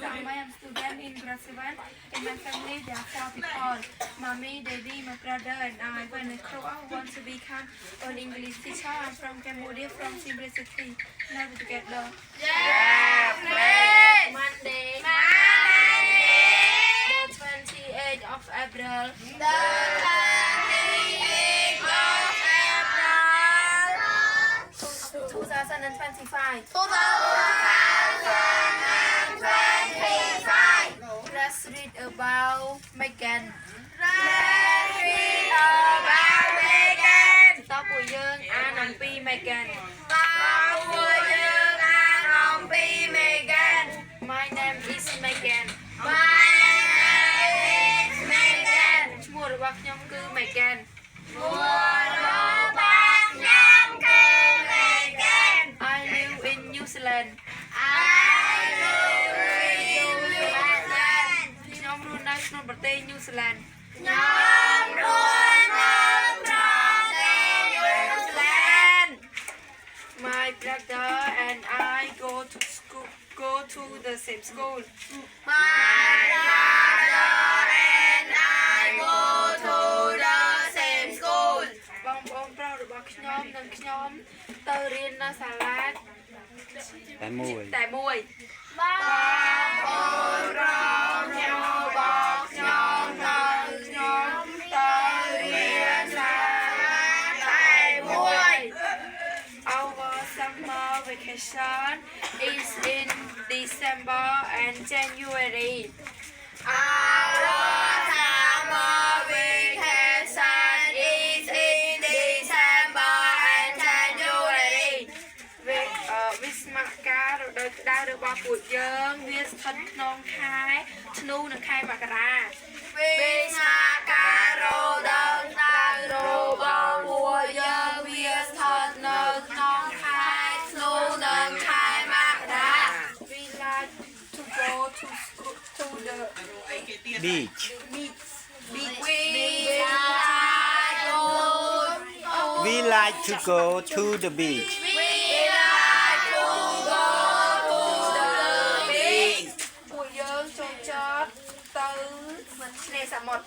I am student in grade 7. In my family, there are 4 people. Mommy, daddy, my brother, and I. When I grow up, I want to become an English teacher. I'm from Cambodia, from Siem Reap City. Now together. Monday. The 28th of April. The 28th of April. 2025. Let's read about Megan. Tóc của Dương An Hồng Pi Megan. My name is Megan. Mua được bác nhóm cư Megan. I live in New Zealand. Nhóm luôn đang trong bờ Tây New Zealand. My brother and I go to the same school. Bong bong pro được bác nhóm nâng nhóm tơ riêng nó xà lát. Tại mùi. Our summer vacation is in December and January. Đã được bao phủ dương viết thân non khai nu được khai bạc ra viết ma cà rô đơn ta rô bao phủ dương viết thân non khai nu được khai bạc ra. We like to go to the beach. We like to go to the beach. Của dương cho từ mình này là một